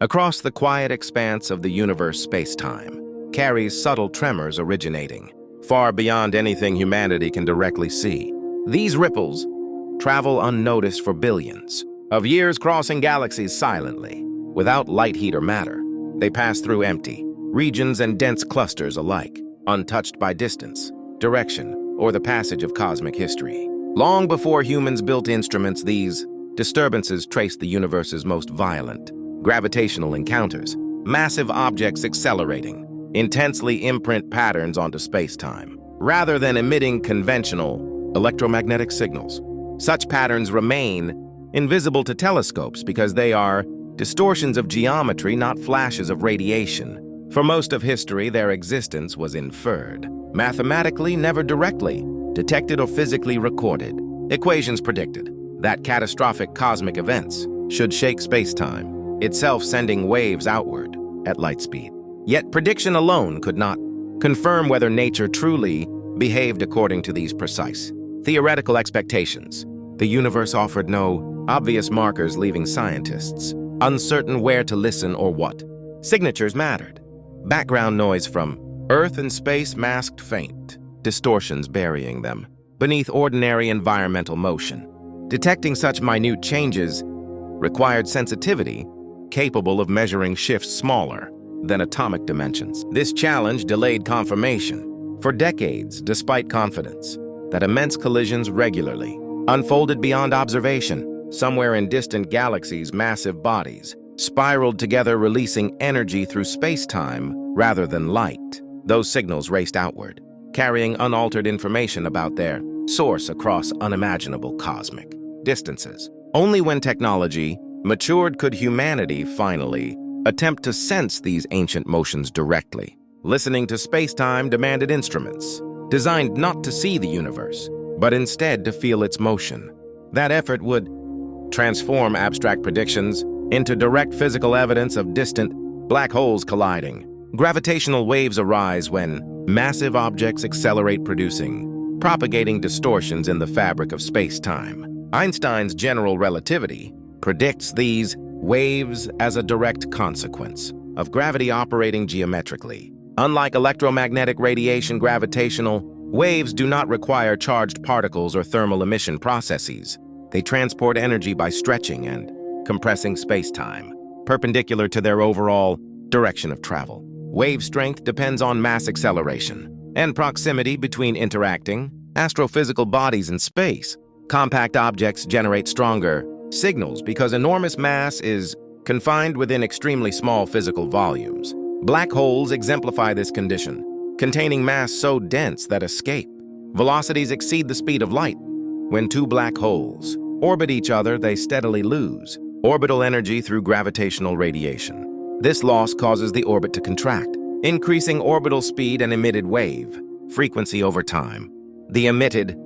Across the quiet expanse of the universe space-time carries subtle tremors originating, far beyond anything humanity can directly see. These ripples travel unnoticed for billions of years, crossing galaxies silently, without light, heat, or matter. They pass through empty regions and dense clusters alike, untouched by distance, direction, or the passage of cosmic history. Long before humans built instruments, these disturbances traced the universe's most violent gravitational encounters, massive objects accelerating, intensely imprint patterns onto space-time, rather than emitting conventional electromagnetic signals. Such patterns remain invisible to telescopes because they are distortions of geometry, not flashes of radiation. For most of history, their existence was inferred, mathematically, never directly detected or physically recorded. Equations predicted that catastrophic cosmic events should shake space-time, itself sending waves outward at light speed. Yet prediction alone could not confirm whether nature truly behaved according to these precise theoretical expectations. The universe offered no obvious markers, leaving scientists uncertain where to listen or what signatures mattered. Background noise from Earth and space masked faint distortions, burying them beneath ordinary environmental motion. Detecting such minute changes required sensitivity capable of measuring shifts smaller than atomic dimensions. This challenge delayed confirmation for decades, despite confidence that immense collisions regularly unfolded beyond observation. Somewhere in distant galaxies, massive bodies spiraled together, releasing energy through space-time rather than light. Those signals raced outward, carrying unaltered information about their source across unimaginable cosmic distances. Only when technology matured could humanity finally attempt to sense these ancient motions directly. Listening to space-time demanded instruments designed not to see the universe, but instead to feel its motion. That effort would transform abstract predictions into direct physical evidence of distant black holes colliding. Gravitational waves arise when massive objects accelerate, propagating distortions in the fabric of space-time. Einstein's general relativity predicts these waves as a direct consequence of gravity operating geometrically. Unlike electromagnetic radiation, gravitational waves do not require charged particles or thermal emission processes. They transport energy by stretching and compressing space-time, perpendicular to their overall direction of travel. Wave strength depends on mass acceleration and proximity between interacting astrophysical bodies in space. Compact objects generate stronger signals because enormous mass is confined within extremely small physical volumes. Black holes exemplify this condition, containing mass so dense that escape velocities exceed the speed of light. When two black holes orbit each other, they steadily lose orbital energy through gravitational radiation. This loss causes the orbit to contract, increasing orbital speed and emitted wave frequency over time. The emitted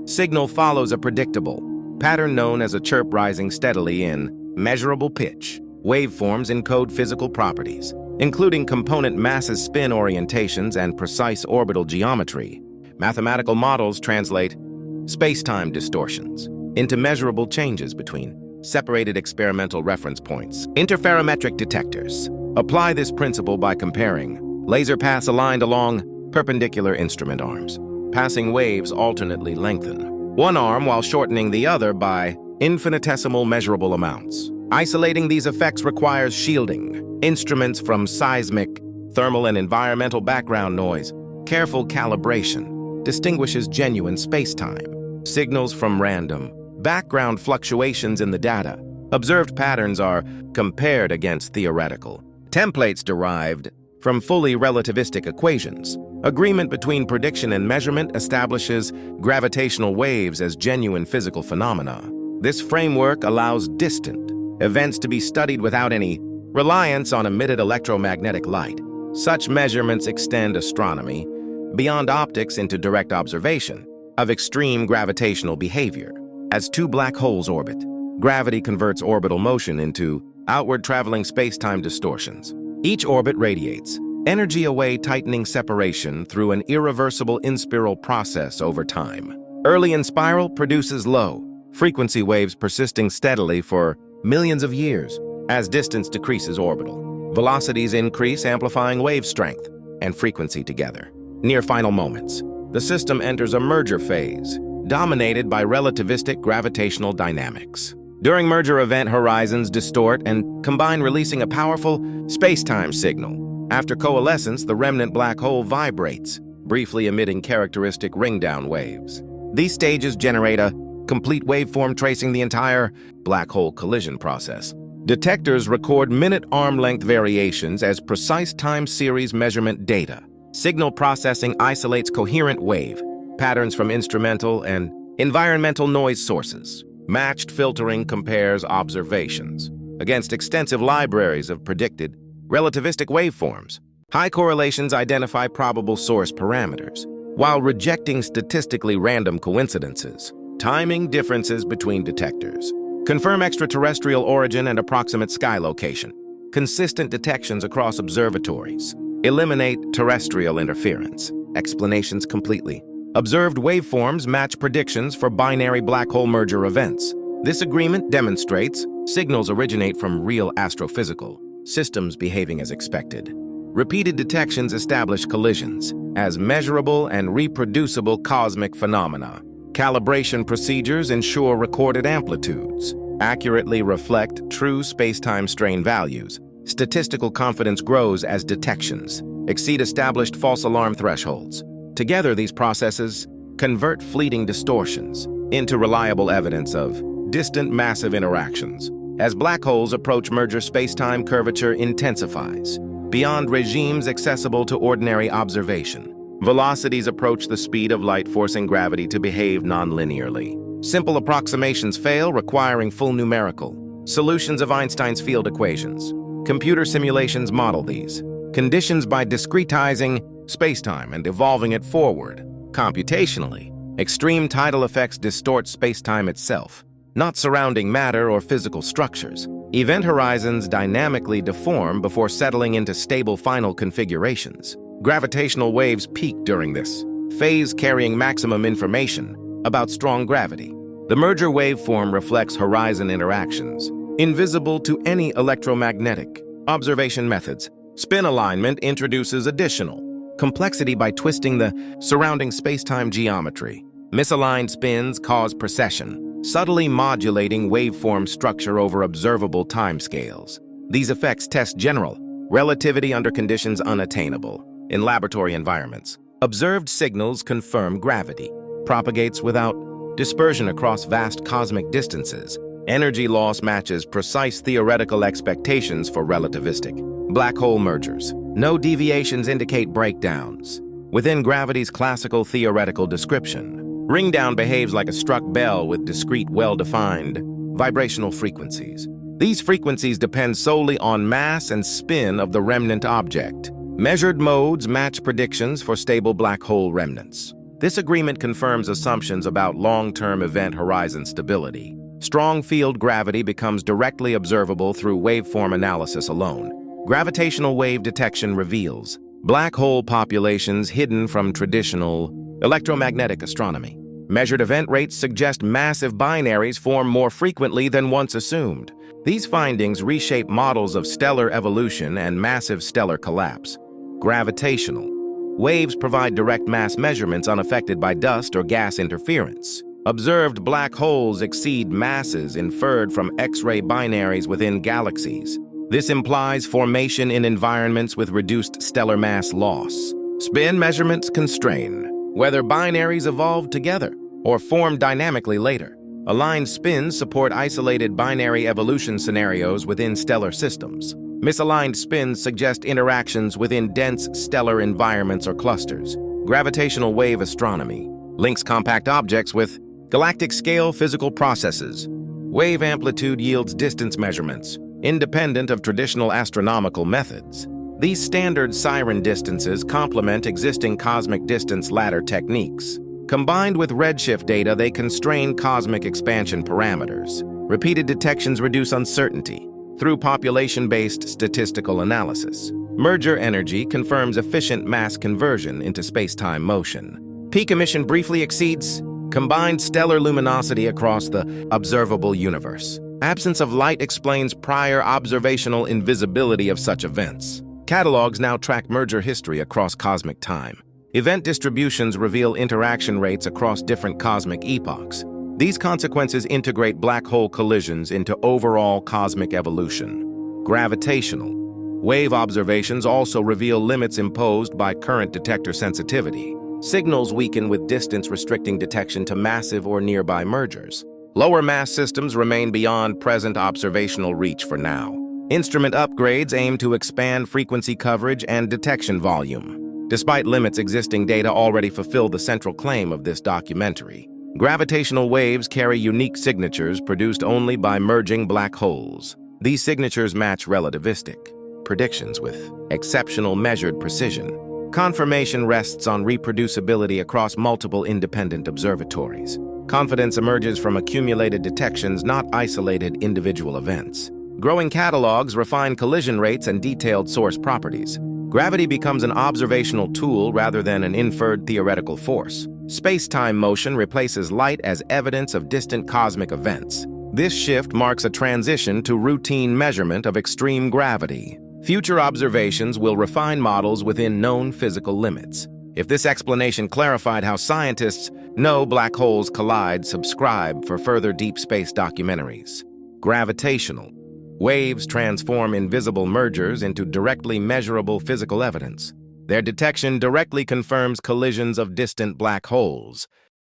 signal follows a predictable pattern known as a chirp, rising steadily in measurable pitch. Waveforms encode physical properties, including component masses, spin orientations, and precise orbital geometry. Mathematical models translate space-time distortions into measurable changes between separated experimental reference points. Interferometric detectors apply this principle by comparing laser paths aligned along perpendicular instrument arms. Passing waves alternately lengthen one arm while shortening the other by infinitesimal measurable amounts. Isolating these effects requires shielding instruments from seismic, thermal, and environmental background noise. Careful calibration distinguishes genuine space-time signals from random background fluctuations in the data. Observed patterns are compared against theoretical templates derived from fully relativistic equations. Agreement between prediction and measurement establishes gravitational waves as genuine physical phenomena. This framework allows distant events to be studied without any reliance on emitted electromagnetic light. Such measurements extend astronomy beyond optics into direct observation of extreme gravitational behavior. As two black holes orbit, gravity converts orbital motion into outward traveling space-time distortions. Each orbit radiates energy away, tightening separation through an irreversible in-spiral process over time. Early in spiral produces low frequency waves persisting steadily for millions of years. As distance decreases orbital, velocities increase, amplifying wave strength and frequency together. Near final moments, the system enters a merger phase, dominated by relativistic gravitational dynamics. During merger event, horizons distort and combine, releasing a powerful spacetime signal. After coalescence, the remnant black hole vibrates, briefly emitting characteristic ring-down waves. These stages generate a complete waveform tracing the entire black hole collision process. Detectors record minute arm-length variations as precise time series measurement data. Signal processing isolates coherent wave patterns from instrumental and environmental noise sources. Matched filtering compares observations against extensive libraries of predicted relativistic waveforms. High correlations identify probable source parameters, while rejecting statistically random coincidences. Timing differences between detectors confirm extraterrestrial origin and approximate sky location. Consistent detections across observatories eliminate terrestrial interference. Explanations completely. Observed waveforms match predictions for binary black hole merger events. This agreement demonstrates signals originate from real astrophysical systems behaving as expected. Repeated detections establish collisions as measurable and reproducible cosmic phenomena. Calibration procedures ensure recorded amplitudes accurately reflect true spacetime strain values. Statistical confidence grows as detections exceed established false alarm thresholds. Together, these processes convert fleeting distortions into reliable evidence of distant massive interactions. As black holes approach merger, spacetime curvature intensifies beyond regimes accessible to ordinary observation. Velocities approach the speed of light, forcing gravity to behave nonlinearly. Simple approximations fail, requiring full numerical solutions of Einstein's field equations. Computer simulations model these conditions by discretizing spacetime and evolving it forward. Computationally, extreme tidal effects distort spacetime itself, not surrounding matter or physical structures. Event horizons dynamically deform before settling into stable final configurations. Gravitational waves peak during this phase, carrying maximum information about strong gravity. The merger waveform reflects horizon interactions, invisible to any electromagnetic observation methods. Spin alignment introduces additional complexity by twisting the surrounding spacetime geometry. Misaligned spins cause precession, subtly modulating waveform structure over observable timescales. These effects test general relativity under conditions unattainable. In laboratory environments, observed signals confirm gravity propagates without dispersion across vast cosmic distances. Energy loss matches precise theoretical expectations for relativistic black hole mergers. No deviations indicate breakdowns within gravity's classical theoretical description. Ringdown behaves like a struck bell with discrete, well-defined vibrational frequencies. These frequencies depend solely on mass and spin of the remnant object. Measured modes match predictions for stable black hole remnants. This agreement confirms assumptions about long-term event horizon stability. Strong field gravity becomes directly observable through waveform analysis alone. Gravitational wave detection reveals black hole populations hidden from traditional electromagnetic astronomy. Measured event rates suggest massive binaries form more frequently than once assumed. These findings reshape models of stellar evolution and massive stellar collapse. Gravitational waves provide direct mass measurements unaffected by dust or gas interference. Observed black holes exceed masses inferred from X-ray binaries within galaxies. This implies formation in environments with reduced stellar mass loss. Spin measurements constrain whether binaries evolved together or formed dynamically later. Aligned spins support isolated binary evolution scenarios within stellar systems. Misaligned spins suggest interactions within dense stellar environments or clusters. Gravitational wave astronomy links compact objects with galactic-scale physical processes. Wave amplitude yields distance measurements, independent of traditional astronomical methods. These standard siren distances complement existing cosmic distance ladder techniques. Combined with redshift data, they constrain cosmic expansion parameters. Repeated detections reduce uncertainty through population-based statistical analysis. Merger energy confirms efficient mass conversion into spacetime motion. Peak emission briefly exceeds combined stellar luminosity across the observable universe. Absence of light explains prior observational invisibility of such events. Catalogs now track merger history across cosmic time. Event distributions reveal interaction rates across different cosmic epochs. These consequences integrate black hole collisions into overall cosmic evolution. Gravitational. Wave observations also reveal limits imposed by current detector sensitivity. Signals weaken with distance restricting detection to massive or nearby mergers. Lower mass systems remain beyond present observational reach for now. Instrument upgrades aim to expand frequency coverage and detection volume. Despite limits, existing data already fulfill the central claim of this documentary. Gravitational waves carry unique signatures produced only by merging black holes. These signatures match relativistic predictions with exceptional measured precision. Confirmation rests on reproducibility across multiple independent observatories. Confidence emerges from accumulated detections, not isolated individual events. Growing catalogs refine collision rates and detailed source properties. Gravity becomes an observational tool rather than an inferred theoretical force. Space-time motion replaces light as evidence of distant cosmic events. This shift marks a transition to routine measurement of extreme gravity. Future observations will refine models within known physical limits. If this explanation clarified how scientists know black holes collide, subscribe for further deep space documentaries. Gravitational. Waves transform invisible mergers into directly measurable physical evidence. Their detection directly confirms collisions of distant black holes.